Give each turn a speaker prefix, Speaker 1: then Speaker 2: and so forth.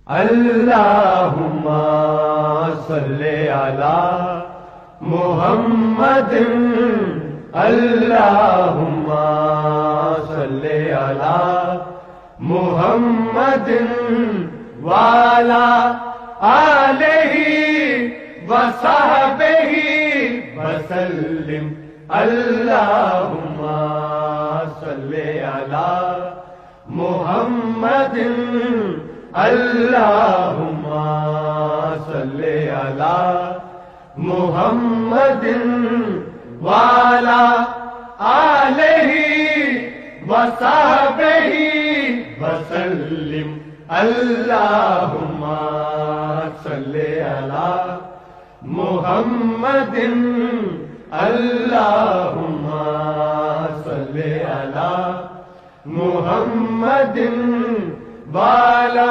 Speaker 1: اللہم صلی علی محمد اللہم صلی علی محمد وعلی آلہ وصحبہ وسلم اللہم صلی علی محمد اللہم صلی علی محمد وعلی آلہ وصحبہ وسلم اللہم صلی علی محمد اللہم صلی علی محمد وعلی